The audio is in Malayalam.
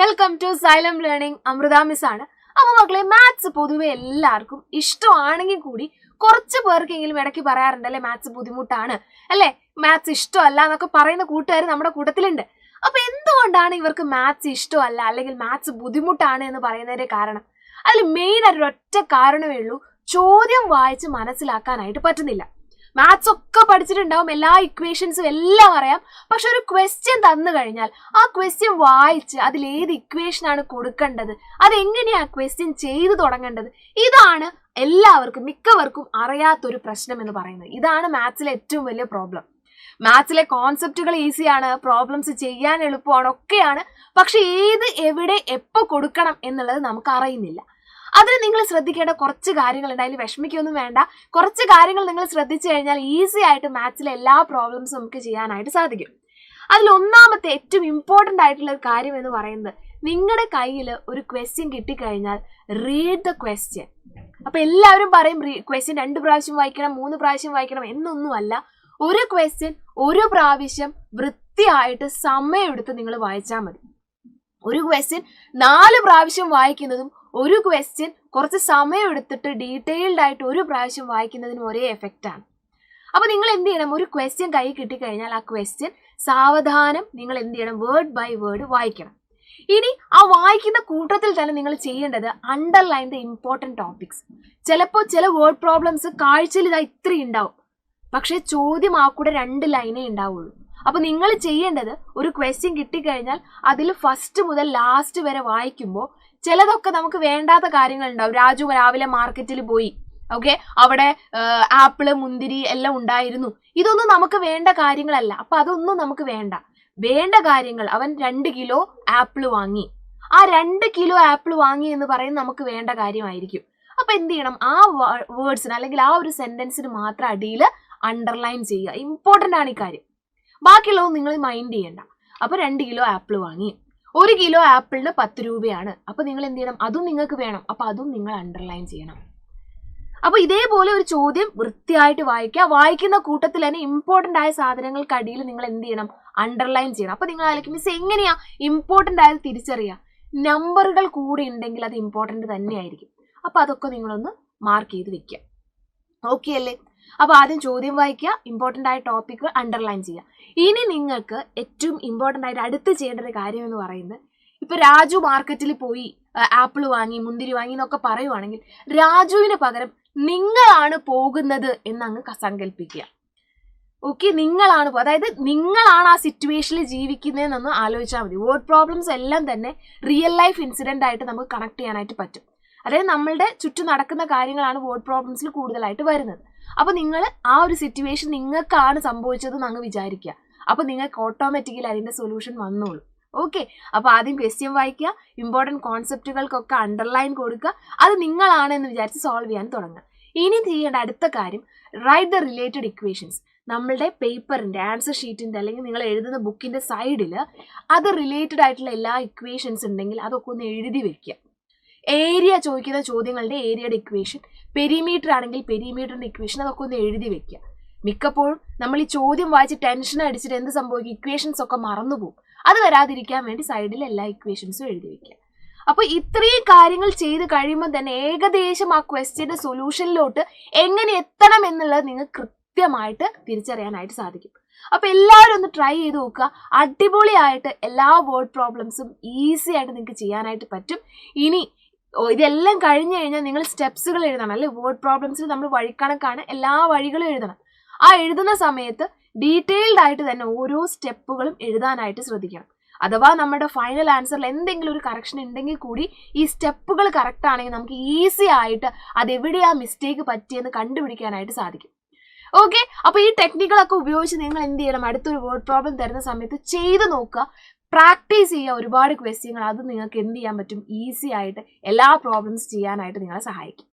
Welcome to Xylem learning. Amrutha miss ആണ്. അപ്പൊ മക്കളെ, മാത്സ് പൊതുവെ എല്ലാവർക്കും ഇഷ്ടമാണെങ്കിൽ കൂടി കുറച്ച് പേർക്കെങ്കിലും ഇടയ്ക്ക് പറയാറുണ്ടല്ലേ മാത്സ് ബുദ്ധിമുട്ടാണ്, അല്ലെ, മാത്സ് ഇഷ്ടമല്ല എന്നൊക്കെ പറയുന്ന കൂട്ടുകാർ നമ്മുടെ കൂട്ടത്തിലുണ്ട്. അപ്പൊ എന്തുകൊണ്ടാണ് ഇവർക്ക് മാത്സ് ഇഷ്ടമല്ല അല്ലെങ്കിൽ മാത്സ് ബുദ്ധിമുട്ടാണ് എന്ന് പറയുന്നതിന്റെ കാരണം? അതിൽ മെയിൻ ആയിട്ട് ഒറ്റ കാരണമേ ഉള്ളൂ, ചോദ്യം വായിച്ച് മനസ്സിലാക്കാനായിട്ട് പറ്റുന്നില്ല. മാത്സ് ഒക്കെ പഠിച്ചിട്ടുണ്ടാവും, എല്ലാ ഇക്വേഷൻസും എല്ലാം അറിയാം. പക്ഷെ ഒരു ക്വസ്റ്റ്യൻ തന്നു കഴിഞ്ഞാൽ ആ ക്വസ്റ്റ്യൻ വായിച്ച് അതിൽ ഏത് ഇക്വേഷൻ ആണ് കൊടുക്കേണ്ടത്, അതെങ്ങനെയാ ക്വസ്റ്റ്യൻ ചെയ്തു തുടങ്ങേണ്ടത്, ഇതാണ് എല്ലാവർക്കും മിക്കവർക്കും അറിയാത്തൊരു പ്രശ്നം എന്ന് പറയുന്നത്. ഇതാണ് മാത്സിലെ ഏറ്റവും വലിയ പ്രോബ്ലം. മാത്സിലെ കോൺസെപ്റ്റുകൾ ഈസിയാണ്, പ്രോബ്ലംസ് ചെയ്യാൻ എളുപ്പമാണ്, ഒക്കെയാണ്. പക്ഷെ ഏത് എവിടെ എപ്പോൾ കൊടുക്കണം എന്നുള്ളത് നമുക്ക് അറിയുന്നില്ല. അതിന് നിങ്ങൾ ശ്രദ്ധിക്കേണ്ട കുറച്ച് കാര്യങ്ങളുണ്ട്. അതിൽ വിഷമിക്കൊന്നും വേണ്ട. കുറച്ച് കാര്യങ്ങൾ നിങ്ങൾ ശ്രദ്ധിച്ചു കഴിഞ്ഞാൽ ഈസി ആയിട്ട് മാത്സിലെ എല്ലാ പ്രോബ്ലംസും നമുക്ക് ചെയ്യാനായിട്ട് സാധിക്കും. അതിൽ ഒന്നാമത്തെ ഏറ്റവും ഇമ്പോർട്ടൻ്റ് ആയിട്ടുള്ള ഒരു കാര്യം എന്ന് പറയുന്നത്, നിങ്ങളുടെ കയ്യിൽ ഒരു ക്വസ്റ്റ്യൻ കിട്ടിക്കഴിഞ്ഞാൽ റീഡ് ദ ക്വസ്റ്റ്യൻ. അപ്പൊ എല്ലാവരും പറയും ക്വസ്റ്റ്യൻ 2 പ്രാവശ്യം വായിക്കണം, 3 പ്രാവശ്യം വായിക്കണം എന്നൊന്നുമല്ല. ഒരു ക്വസ്റ്റ്യൻ ഒരു പ്രാവശ്യം വൃത്തിയായിട്ട് സമയമെടുത്ത് നിങ്ങൾ വായിച്ചാൽ മതി. ഒരു ക്വസ്റ്റ്യൻ 4 പ്രാവശ്യം വായിക്കുന്നതും ഒരു ക്വസ്റ്റ്യൻ കുറച്ച് സമയം എടുത്തിട്ട് ഡീറ്റെയിൽഡ് ആയിട്ട് ഒരു പ്രാവശ്യം വായിക്കുന്നതിനും ഒരേ എഫക്റ്റ് ആണ്. അപ്പൊ നിങ്ങൾ എന്ത് ചെയ്യണം, ഒരു ക്വസ്റ്റ്യൻ കൈ കിട്ടിക്കഴിഞ്ഞാൽ ആ ക്വസ്റ്റ്യൻ സാവധാനം നിങ്ങൾ എന്ത് ചെയ്യണം, വേർഡ് ബൈ വേർഡ് വായിക്കണം. ഇനി ആ വായിക്കുന്ന കൂട്ടത്തിൽ തന്നെ നിങ്ങൾ ചെയ്യേണ്ടത് അണ്ടർലൈൻ ദ ഇമ്പോർട്ടൻറ്റ് ടോപ്പിക്സ്. ചിലപ്പോൾ ചില വേർഡ് പ്രോബ്ലംസ് കാഴ്ചയിൽ ഇതാ ഇത്രയും ഉണ്ടാവും, പക്ഷെ ചോദ്യം ആ കൂടെ 2 ലൈനേ ഉണ്ടാവുള്ളൂ. അപ്പൊ നിങ്ങൾ ചെയ്യേണ്ടത്, ഒരു ക്വസ്റ്റ്യൻ കിട്ടിക്കഴിഞ്ഞാൽ അതിൽ ഫസ്റ്റ് മുതൽ ലാസ്റ്റ് വരെ വായിക്കുമ്പോൾ ചിലതൊക്കെ നമുക്ക് വേണ്ടാത്ത കാര്യങ്ങൾ ഉണ്ടാവും. രാജു രാവിലെ മാർക്കറ്റിൽ പോയി, ഓക്കെ, അവിടെ ആപ്പിള് മുന്തിരി എല്ലാം ഉണ്ടായിരുന്നു. ഇതൊന്നും നമുക്ക് വേണ്ട കാര്യങ്ങളല്ല. അപ്പൊ അതൊന്നും നമുക്ക് വേണ്ട. വേണ്ട കാര്യങ്ങൾ, അവൻ 2 കിലോ ആപ്പിള് വാങ്ങി, ആ 2 കിലോ ആപ്പിള് വാങ്ങി എന്ന് പറയുന്നത് നമുക്ക് വേണ്ട കാര്യമായിരിക്കും. അപ്പൊ എന്ത് ചെയ്യണം, ആ വേർഡ്സിന് അല്ലെങ്കിൽ ആ ഒരു സെന്റൻസിന് മാത്രം അടിയിൽ അണ്ടർലൈൻ ചെയ്യുക. ഇമ്പോർട്ടൻ്റ് ആണ് ഈ കാര്യം. ബാക്കിയുള്ളത് നിങ്ങൾ മൈൻഡ് ചെയ്യണ്ട. അപ്പൊ 2 കിലോ ആപ്പിൾ വാങ്ങി, 1 കിലോ ആപ്പിളിന് 10 രൂപയാണ്. അപ്പൊ നിങ്ങൾ എന്ത് ചെയ്യണം, അതും നിങ്ങൾക്ക് വേണം. അപ്പൊ അതും നിങ്ങൾ അണ്ടർലൈൻ ചെയ്യണം. അപ്പൊ ഇതേപോലെ ഒരു ചോദ്യം വൃത്തിയായിട്ട് വായിക്കുക. വായിക്കുന്ന കൂട്ടത്തിൽ തന്നെ ഇമ്പോർട്ടൻ്റ് ആയ സാധനങ്ങൾക്കടിയിൽ നിങ്ങൾ എന്ത് ചെയ്യണം, അണ്ടർലൈൻ ചെയ്യണം. അപ്പൊ നിങ്ങൾ ആലോചിക്കും, മിസ് എങ്ങനെയാ ഇമ്പോർട്ടൻ്റ് ആയത് തിരിച്ചറിയാം? നമ്പറുകൾ കൂടി ഉണ്ടെങ്കിൽ അത് ഇമ്പോർട്ടൻ്റ് തന്നെയായിരിക്കും. അപ്പൊ അതൊക്കെ നിങ്ങളൊന്ന് മാർക്ക് ചെയ്ത് വെക്കുക. ഓക്കെ അല്ലേ? അപ്പൊ ആദ്യം ചോദ്യം വായിക്കുക, ഇമ്പോർട്ടൻ്റ് ആയ ടോപ്പിക്ക് അണ്ടർലൈൻ ചെയ്യുക. ഇനി നിങ്ങൾക്ക് ഏറ്റവും ഇമ്പോർട്ടൻ്റ് ആയിട്ട് അടുത്ത് ചെയ്യേണ്ട ഒരു കാര്യം എന്ന് പറയുന്നത്, ഇപ്പൊ രാജു മാർക്കറ്റിൽ പോയി ആപ്പിൾ വാങ്ങി, മുന്തിരി വാങ്ങി എന്നൊക്കെ പറയുവാണെങ്കിൽ രാജുവിന് പകരം നിങ്ങളാണ് പോകുന്നത് എന്നങ്ങ് സങ്കല്പിക്കുക. ഓക്കെ, നിങ്ങളാണ്, അതായത് നിങ്ങളാണ് ആ സിറ്റുവേഷനിൽ ജീവിക്കുന്നതെന്നൊന്ന് ആലോചിച്ചാൽ മതി. വേർഡ് പ്രോബ്ലംസ് എല്ലാം തന്നെ റിയൽ ലൈഫ് ഇൻസിഡന്റ് ആയിട്ട് നമുക്ക് കണക്ട് ചെയ്യാനായിട്ട് പറ്റും. അതായത് നമ്മളുടെ ചുറ്റും നടക്കുന്ന കാര്യങ്ങളാണ് വേർഡ് പ്രോബ്ലംസിൽ കൂടുതലായിട്ട് വരുന്നത്. അപ്പൊ നിങ്ങൾ ആ ഒരു സിറ്റുവേഷൻ നിങ്ങൾക്കാണ് സംഭവിച്ചതെന്ന് അങ്ങ് വിചാരിക്കുക. അപ്പൊ നിങ്ങൾക്ക് ഓട്ടോമാറ്റിക്കലി അതിന്റെ സൊല്യൂഷൻ വന്നോളൂ. ഓക്കെ, അപ്പൊ ആദ്യം ക്വസ്റ്റ്യൻ വായിക്കുക, ഇമ്പോർട്ടൻറ്റ് കോൺസെപ്റ്റുകൾക്കൊക്കെ അണ്ടർലൈൻ കൊടുക്കുക, അത് നിങ്ങളാണെന്ന് വിചാരിച്ച് സോൾവ് ചെയ്യാൻ തുടങ്ങുക. ഇനി ചെയ്യേണ്ട അടുത്ത കാര്യം, റൈറ്റ് ദ റിലേറ്റഡ് ഇക്വേഷൻസ്. നമ്മളുടെ പേപ്പറിന്റെ ആൻസർ ഷീറ്റിന്റെ അല്ലെങ്കിൽ നിങ്ങൾ എഴുതുന്ന ബുക്കിന്റെ സൈഡിൽ അത് റിലേറ്റഡ് ആയിട്ടുള്ള എല്ലാ ഇക്വേഷൻസ് ഉണ്ടെങ്കിൽ അതൊക്കെ ഒന്ന് എഴുതി വെക്കുക. ഏരിയ ചോദിക്കുന്ന ചോദ്യങ്ങളുടെ ഏരിയയുടെ ഇക്വേഷൻ, പെരിമീറ്റർ ആണെങ്കിൽ പെരിമീറ്ററിന്റെ ഇക്വേഷൻ, അതൊക്കെ ഒന്ന് എഴുതി വെക്കുക. മിക്കപ്പോഴും നമ്മൾ ഈ ചോദ്യം വായിച്ച് ടെൻഷൻ അടിച്ചിട്ട് എന്ത് സംഭവിക്കും, ഇക്വേഷൻസ് ഒക്കെ മറന്നുപോകും. അത് വരാതിരിക്കാൻ വേണ്ടി സൈഡിൽ എല്ലാ ഇക്വേഷൻസും എഴുതി വെക്കുക. അപ്പൊ ഇത്രയും കാര്യങ്ങൾ ചെയ്ത് കഴിയുമ്പോൾ തന്നെ ഏകദേശം ആ ക്വസ്റ്റ്യന്റെ സൊല്യൂഷനിലോട്ട് എങ്ങനെ എത്തണം എന്നുള്ളത് നിങ്ങൾക്ക് കൃത്യമായിട്ട് തിരിച്ചറിയാനായിട്ട് സാധിക്കും. അപ്പൊ എല്ലാവരും ഒന്ന് ട്രൈ ചെയ്ത് നോക്കുക. അടിപൊളിയായിട്ട് എല്ലാ വേർഡ് പ്രോബ്ലംസും ഈസി ആയിട്ട് നിങ്ങൾക്ക് ചെയ്യാനായിട്ട് പറ്റും. ഇനി ഇതെല്ലാം കഴിഞ്ഞു കഴിഞ്ഞാൽ നിങ്ങൾ സ്റ്റെപ്സുകൾ എഴുതണം, അല്ലെ? വേർഡ് പ്രോബ്ലംസിൽ നമ്മൾ വഴിക്കണക്കാണ്, എല്ലാ വഴികളും എഴുതണം. ആ എഴുതുന്ന സമയത്ത് ഡീറ്റെയിൽഡ് ആയിട്ട് തന്നെ ഓരോ സ്റ്റെപ്പുകളും എഴുതാനായിട്ട് ശ്രദ്ധിക്കണം. അഥവാ നമ്മുടെ ഫൈനൽ ആൻസറിൽ എന്തെങ്കിലും ഒരു കറക്ഷൻ ഉണ്ടെങ്കിൽ കൂടി ഈ സ്റ്റെപ്പുകൾ കറക്റ്റ് ആണെങ്കിൽ നമുക്ക് ഈസി ആയിട്ട് അതെവിടെയാ മിസ്റ്റേക്ക് പറ്റിയെന്ന് കണ്ടുപിടിക്കാനായിട്ട് സാധിക്കും. ഓക്കെ, അപ്പൊ ഈ ടെക്നിക്കുകളൊക്കെ ഉപയോഗിച്ച് നിങ്ങൾ എന്ത് ചെയ്യണം, അടുത്തൊരു വേർഡ് പ്രോബ്ലം തരുന്ന സമയത്ത് ചെയ്ത് നോക്കുക, പ്രാക്ടീസ് ചെയ്യുക. ഒരുപാട് ക്വസ്റ്റ്യങ്ങൾ, അത് നിങ്ങൾക്ക് എന്ത് ചെയ്യാൻ പറ്റും, ഈസി ആയിട്ട് എല്ലാ പ്രോബ്ലംസ് ചെയ്യാനായിട്ട് നിങ്ങളെ സഹായിക്കും.